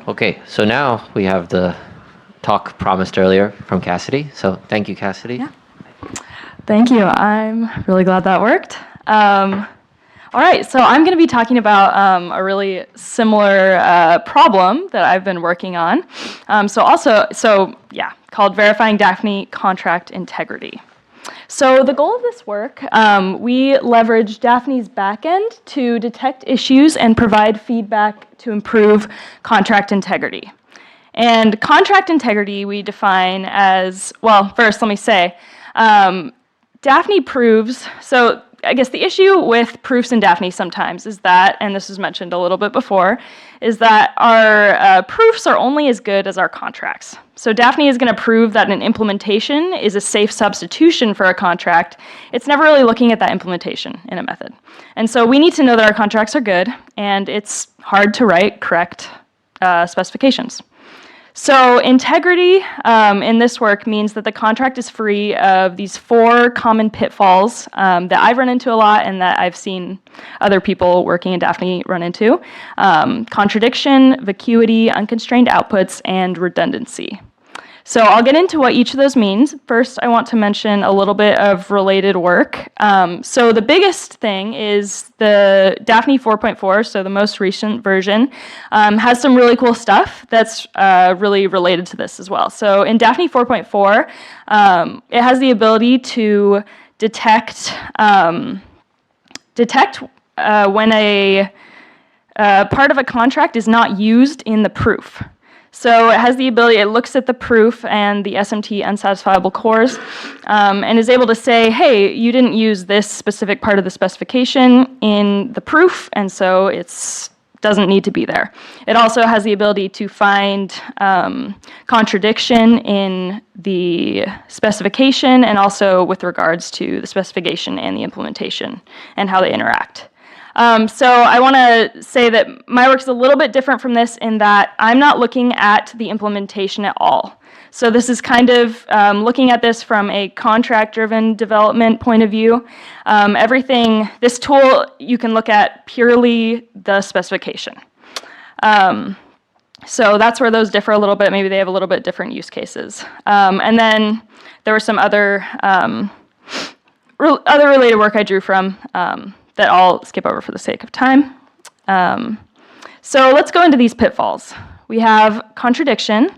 Okay, so now we have the talk promised earlier from Cassidy. So thank you, Cassidy. Yeah. Thank you. I'm really glad that worked. All right, so I'm going to be talking about a really similar problem that I've been working on. Called verifying Dafny contract integrity. So the goal of this work, we leverage Dafny's backend to detect issues and provide feedback to improve contract integrity. And contract integrity we define as, well, first let me say, Dafny proves, so I guess the issue with proofs in Dafny sometimes is that, and this was mentioned a little bit before, is that our proofs are only as good as our contracts. So Dafny is going to prove that an implementation is a safe substitution for a contract. It's never really looking at that implementation in a method. And so we need to know that our contracts are good, and it's hard to write correct specifications. So integrity in this work means that the contract is free of these 4 common pitfalls that I've run into a lot and that I've seen other people working in Dafny run into. Contradiction, vacuity, unconstrained outputs, and redundancy. So I'll get into what each of those means. First, I want to mention a little bit of related work. So the biggest thing is the Dafny 4.4, so the most recent version, has some really cool stuff that's really related to this as well. So in Dafny 4.4, it has the ability to detect when a part of a contract is not used in the proof. So it has the ability, it looks at the proof and the SMT unsatisfiable cores and is able to say, hey, you didn't use this specific part of the specification in the proof, and so it doesn't need to be there. It also has the ability to find contradiction in the specification and also with regards to the specification and the implementation and how they interact. So I want to say that my work is a little bit different from this in that I'm not looking at the implementation at all. So this is kind of looking at this from a contract-driven development point of view. This tool, you can look at purely the specification. So that's where those differ a little bit. Maybe they have a little bit different use cases. And then there were some other related work I drew from that I'll skip over for the sake of time. So let's go into these pitfalls. We have contradiction.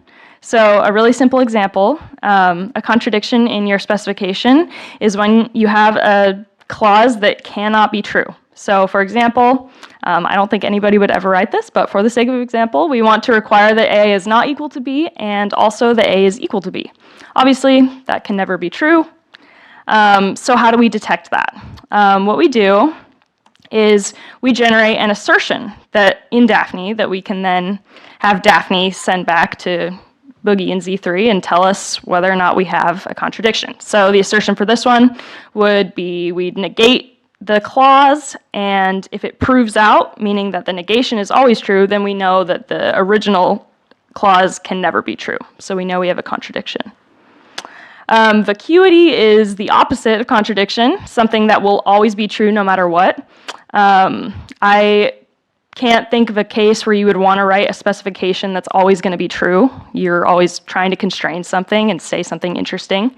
So a really simple example, a contradiction in your specification is when you have a clause that cannot be true. So for example, I don't think anybody would ever write this, but for the sake of example, we want to require that A is not equal to B and also that A is equal to B. Obviously, that can never be true. So how do we detect that? What we do is we generate an assertion that in Dafny that we can then have Dafny send back to Boogie and Z3 and tell us whether or not we have a contradiction. So the assertion for this one would be we'd negate the clause, and if it proves out, meaning that the negation is always true, then we know that the original clause can never be true. So we know we have a contradiction. Vacuity is the opposite of contradiction, something that will always be true no matter what. I can't think of a case where you would want to write a specification that's always going to be true. You're always trying to constrain something and say something interesting.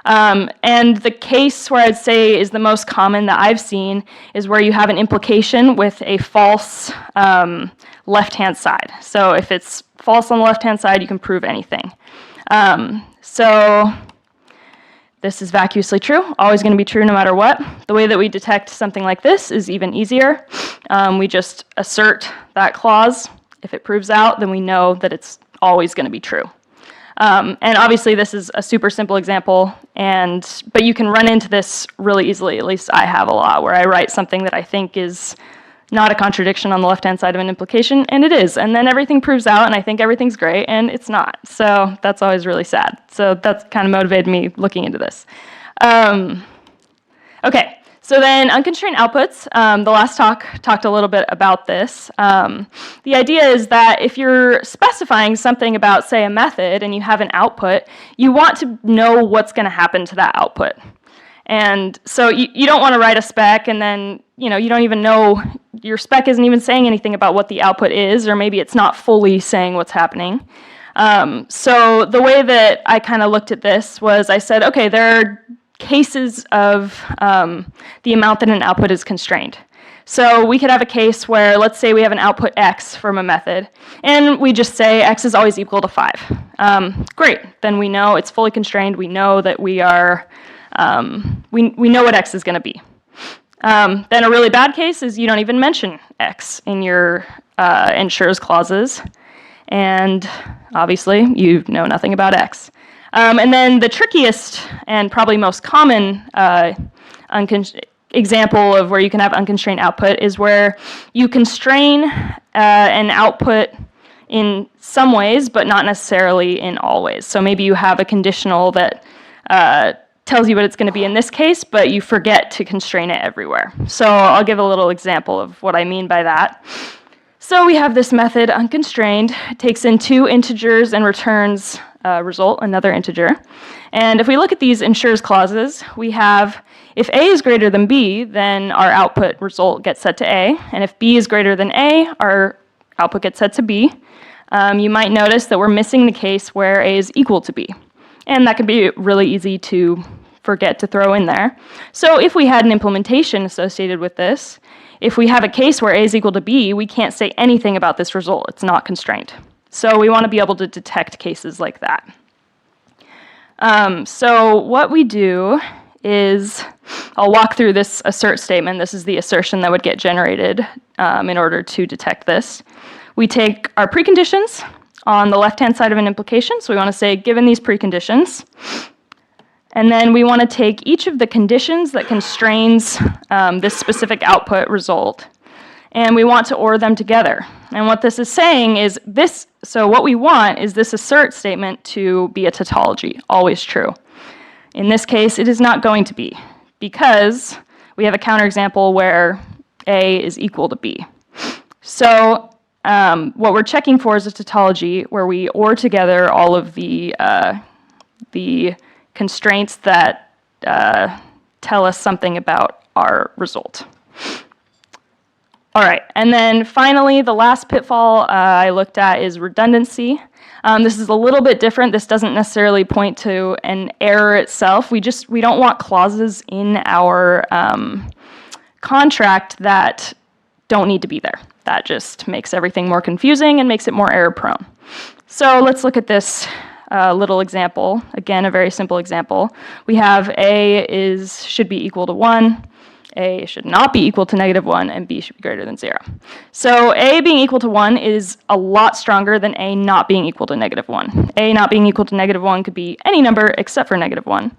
And the case where I'd say is the most common that I've seen is where you have an implication with a false left-hand side. So if it's false on the left-hand side, you can prove anything. So this is vacuously true, always going to be true no matter what. The way that we detect something like this is even easier. We just assert that clause. If it proves out, then we know that it's always going to be true. And obviously this is a super simple example, but you can run into this really easily, at least I have a lot, where I write something that I think is not a contradiction on the left-hand side of an implication, and it is. And then everything proves out, and I think everything's great, and it's not. So that's always really sad. So that's kind of motivated me looking into this. Okay, so then unconstrained outputs. The last talk talked a little bit about this. The idea is that if you're specifying something about, say, a method, and you have an output, you want to know what's going to happen to that output. And so you don't want to write a spec and then, you don't even know, your spec isn't even saying anything about what the output is, or maybe it's not fully saying what's happening. So the way that I kind of looked at this was I said, okay, there are cases of the amount that an output is constrained. So we could have a case where, let's say we have an output x from a method, and we just say x is always equal to 5. Great, then we know it's fully constrained. We know that we are, we know what x is going to be. Then a really bad case is you don't even mention x in your ensures clauses, and obviously you know nothing about x. And then the trickiest and probably most common example of where you can have unconstrained output is where you constrain an output in some ways, but not necessarily in all ways. So maybe you have a conditional that tells you what it's going to be in this case, but you forget to constrain it everywhere. So I'll give a little example of what I mean by that. So we have this method, unconstrained. It takes in 2 integers and returns result, another integer. And if we look at these ensures clauses, we have if a is greater than b, then our output result gets set to a. And if b is greater than a, our output gets set to b. You might notice that we're missing the case where a is equal to b. And that can be really easy to forget to throw in there. So if we had an implementation associated with this, if we have a case where a is equal to b, we can't say anything about this result. It's not constrained. So we want to be able to detect cases like that. So what we do is, I'll walk through this assert statement. This is the assertion that would get generated in order to detect this. We take our preconditions on the left-hand side of an implication. So we want to say, given these preconditions, and then we want to take each of the conditions that constrains this specific output result, and we want to OR them together. And what this is saying is this, so what we want is this assert statement to be a tautology, always true. In this case, it is not going to be, because we have a counterexample where a is equal to b. So what we're checking for is a tautology where we OR together all of the constraints that tell us something about our result. All right, and then finally, the last pitfall I looked at is redundancy. This is a little bit different. This doesn't necessarily point to an error itself. We don't want clauses in our contract that don't need to be there. That just makes everything more confusing and makes it more error prone. So let's look at this little example. Again, a very simple example. We have a should be equal to 1. A should not be equal to -1, and b should be greater than 0. So a being equal to 1 is a lot stronger than a not being equal to -1. A not being equal to -1 could be any number except for -1.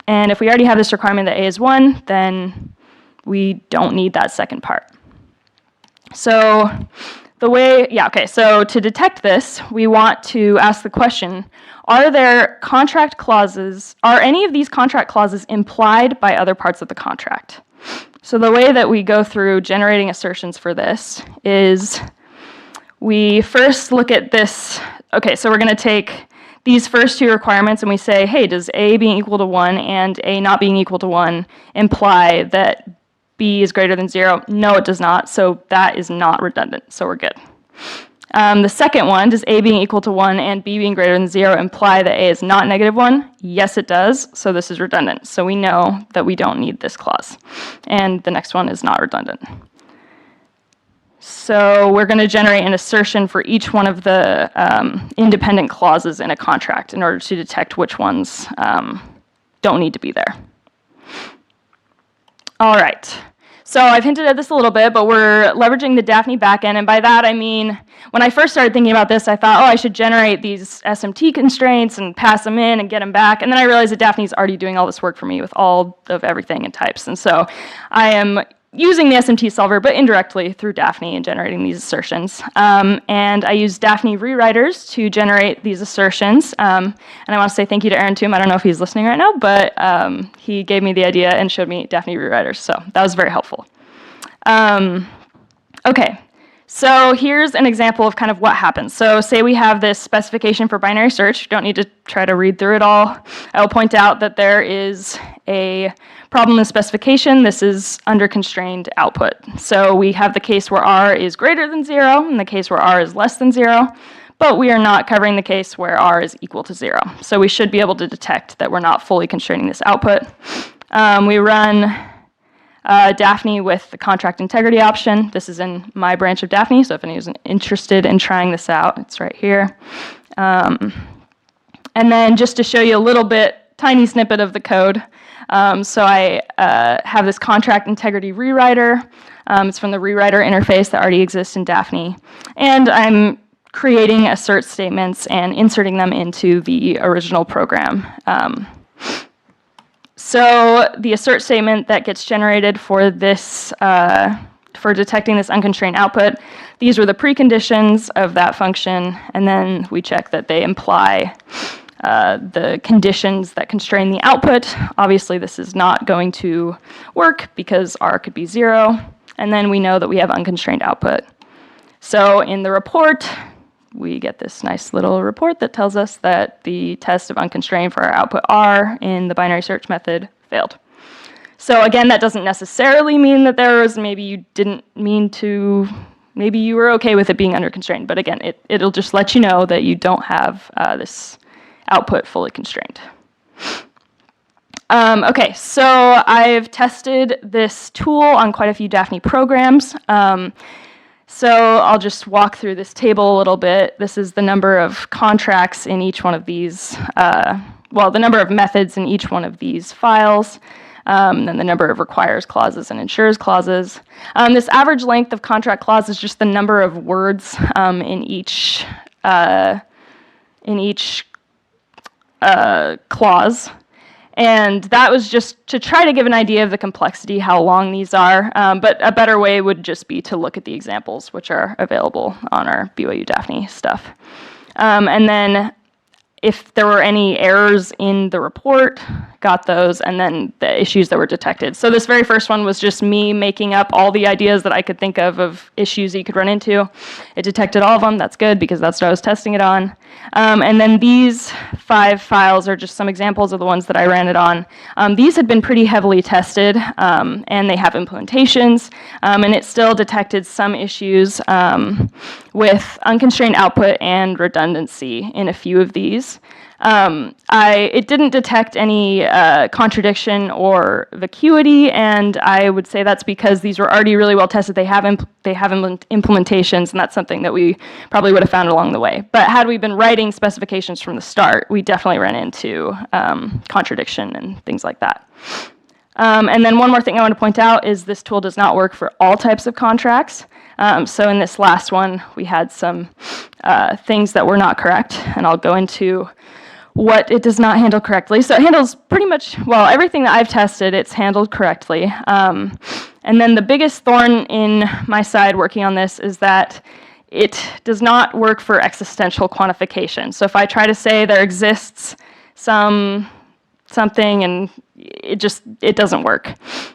And if we already have this requirement that a is 1, then we don't need that second part. So so to detect this, we want to ask the question, are any of these contract clauses implied by other parts of the contract? So the way that we go through generating assertions for this is we first look at this. Okay, so we're going to take these first 2 requirements and we say, hey, does a being equal to 1 and a not being equal to 1 imply that b is greater than 0? No, it does not. So that is not redundant. So we're good. The second one, does a being equal to 1 and b being greater than 0 imply that a is not -1? Yes, it does. So this is redundant. So we know that we don't need this clause. And the next one is not redundant. So we're going to generate an assertion for each one of the independent clauses in a contract in order to detect which ones don't need to be there. All right. So I've hinted at this a little bit, but we're leveraging the Dafny backend, and by that I mean, when I first started thinking about this, I thought, I should generate these SMT constraints and pass them in and get them back, and then I realized that Dafny's already doing all this work for me with all of everything and types, and so I am using the SMT solver, but indirectly through Dafny and generating these assertions. And I use Dafny rewriters to generate these assertions. And I want to say thank you to Aaron Toom. I don't know if he's listening right now, but he gave me the idea and showed me Dafny rewriters. So that was very helpful. Okay, So here's an example of kind of what happens. So say we have this specification for binary search. You don't need to try to read through it all. I will point out that there is a problem in specification. This is under constrained output. So we have the case where R is greater than 0 and the case where R is less than 0, but we are not covering the case where R is equal to 0. So we should be able to detect that we're not fully constraining this output. We run Dafny with the contract integrity option. This is in my branch of Dafny, so if anyone's interested in trying this out, it's right here. And then just to show you a little bit, tiny snippet of the code. So I have this contract integrity rewriter. It's from the rewriter interface that already exists in Dafny. And I'm creating assert statements and inserting them into the original program. So the assert statement that gets generated for this, for detecting this unconstrained output, these were the preconditions of that function, and then we check that they imply the conditions that constrain the output. Obviously, this is not going to work because R could be 0, and then we know that we have unconstrained output. So in the report, we get this nice little report that tells us that the test of unconstrained for our output R in the binary search method failed. So again, that doesn't necessarily mean that there was, maybe you didn't mean to, maybe you were okay with it being under constrained, but again, it'll just let you know that you don't have this output fully constrained. Okay, so I've tested this tool on quite a few Dafny programs. So I'll just walk through this table a little bit. This is the number of contracts in each one of these, well, the number of methods in each one of these files, and the number of requires clauses and ensures clauses. This average length of contract clause is just the number of words in each clause. And that was just to try to give an idea of the complexity, how long these are. But a better way would just be to look at the examples, which are available on our BYU Dafny stuff. And then if there were any errors in the report, got those, and then the issues that were detected. So this very first one was just me making up all the ideas that I could think of issues that you could run into. It detected all of them. That's good because that's what I was testing it on. And then these 5 files are just some examples of the ones that I ran it on. These had been pretty heavily tested, and they have implementations, and it still detected some issues with unconstrained output and redundancy in a few of these. It didn't detect any contradiction or vacuity, and I would say that's because these were already really well tested. They have implementations, and that's something that we probably would have found along the way. But had we been writing specifications from the start, we definitely ran into contradiction and things like that. And then one more thing I want to point out is this tool does not work for all types of contracts. So in this last one, we had some things that were not correct, and I'll go into what it does not handle correctly. So it handles pretty much, well, everything that I've tested, it's handled correctly. And then the biggest thorn in my side working on this is that it does not work for existential quantification. So if I try to say there exists something and it doesn't work.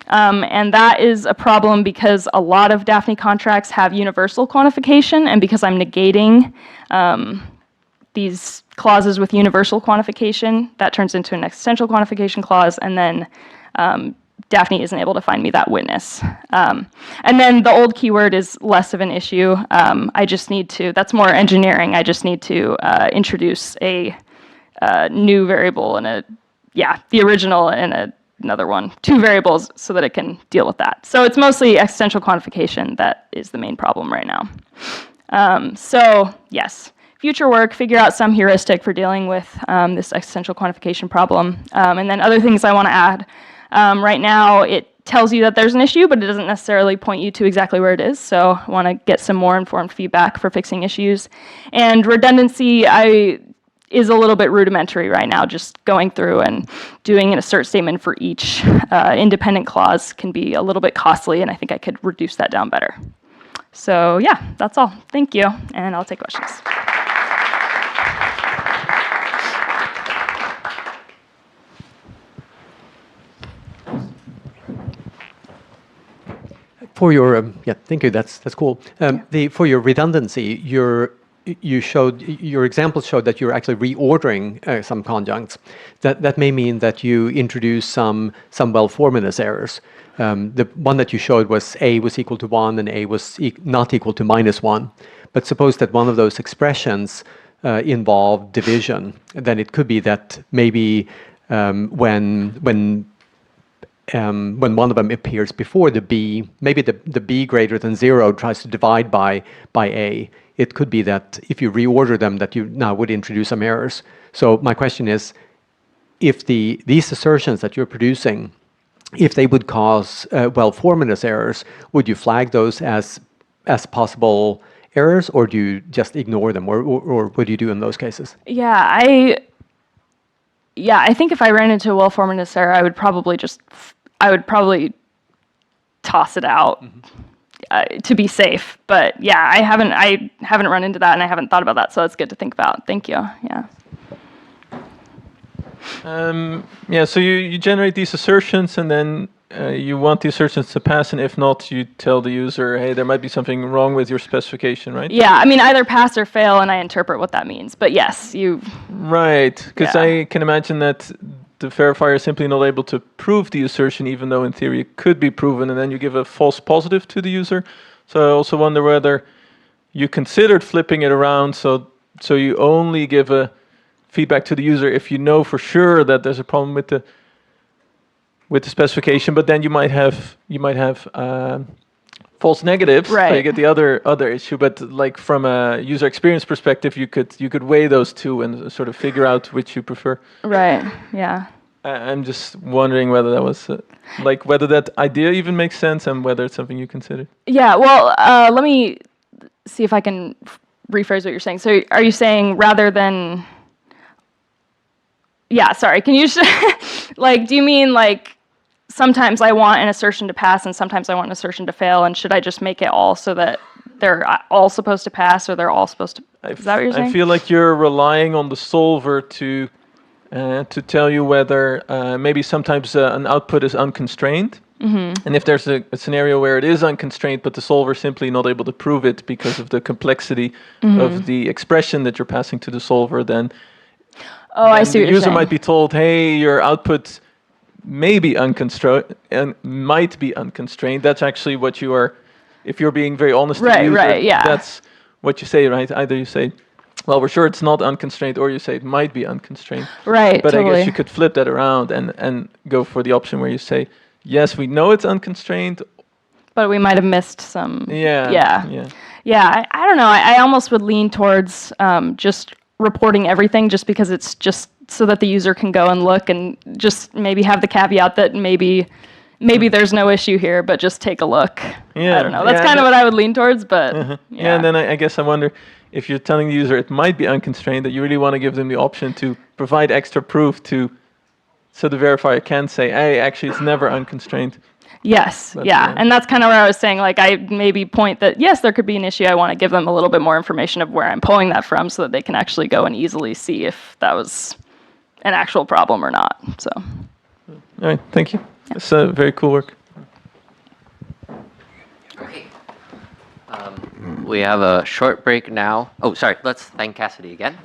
And that is a problem because a lot of Dafny contracts have universal quantification, and because I'm negating these clauses with universal quantification, that turns into an existential quantification clause, and then Dafny isn't able to find me that witness. And then the old keyword is less of an issue. I just need to, that's more engineering, I just need to introduce a new variable and the original and another one, 2 variables so that it can deal with that. So it's mostly existential quantification that is the main problem right now. So yes, future work, figure out some heuristic for dealing with this existential quantification problem. And then other things I want to add. Right now, it tells you that there's an issue, but it doesn't necessarily point you to exactly where it is. So I want to get some more informed feedback for fixing issues. And redundancy, is a little bit rudimentary right now. Just going through and doing an assert statement for each independent clause can be a little bit costly, and I think I could reduce that down better. So yeah, that's all. Thank you, and I'll take questions. For your yeah, thank you. That's cool. For your redundancy, your example showed that you're actually reordering some conjuncts. That may mean that you introduce some well-formedness errors. The one that you showed was A was equal to 1 and A was not equal to -1. But suppose that one of those expressions involved division, then it could be that maybe when one of them appears before the B, maybe the B greater than 0 tries to divide by A. It could be that if you reorder them, that you now would introduce some errors. So my question is, if these assertions that you're producing, if they would cause well-formedness errors, would you flag those as possible errors, or do you just ignore them, or what do you do in those cases? Yeah, I think if I ran into a well-formedness error, I would probably toss it out to be safe. But yeah, I haven't run into that, and I haven't thought about that, so it's good to think about. Thank you. Yeah. So you generate these assertions, and then you want the assertions to pass, and if not, you tell the user, hey, there might be something wrong with your specification, right? Yeah, I mean, either pass or fail, and I interpret what that means. But yes, you... Right, because Yeah. I can imagine that the verifier is simply not able to prove the assertion, even though in theory it could be proven, and then you give a false positive to the user. So I also wonder whether you considered flipping it around, so you only give a feedback to the user if you know for sure that there's a problem with the specification, but then you might have false negatives. Right. So you get the other issue. But like from a user experience perspective, you could weigh those two and sort of figure out which you prefer. Right, yeah. I'm just wondering whether that was whether that idea even makes sense and whether it's something you considered. Yeah, well, let me see if I can rephrase what you're saying. So are you saying rather than... Yeah, sorry, can you do you mean sometimes I want an assertion to pass and sometimes I want an assertion to fail, and should I just make it all so that they're all supposed to pass or they're all supposed to... Is that what you're saying? I feel like you're relying on the solver to tell you whether maybe sometimes an output is unconstrained. Mm-hmm. And if there's a scenario where it is unconstrained, but the solver is simply not able to prove it because of the complexity of the expression that you're passing to the solver, then... Oh, I see what the you're user saying. might be told, hey, your output may be unconstrained and might be unconstrained. That's actually what you are, if you're being very honest to the user, right, yeah. That's what you say, right? Either you say, well, we're sure it's not unconstrained, or you say it might be unconstrained. Right, But totally. I guess you could flip that around and go for the option where you say, yes, we know it's unconstrained. But we might have missed some... Yeah. Yeah, I don't know. I almost would lean towards just reporting everything, just because it's just so that the user can go and look and just maybe have the caveat that maybe there's no issue here, but just take a look. Yeah, I don't know. That's kind of what I would lean towards, but Yeah, and then I guess I wonder if you're telling the user it might be unconstrained, that you really want to give them the option to provide extra proof so the verifier can say, hey, actually it's never unconstrained. Yes, yeah. And that's kind of where I was saying, I maybe point that, yes, there could be an issue. I want to give them a little bit more information of where I'm pulling that from so that they can actually go and easily see if that was an actual problem or not. So. All right, thank you. Yeah. It's very cool work. Okay. We have a short break now. Oh, sorry. Let's thank Cassidy again.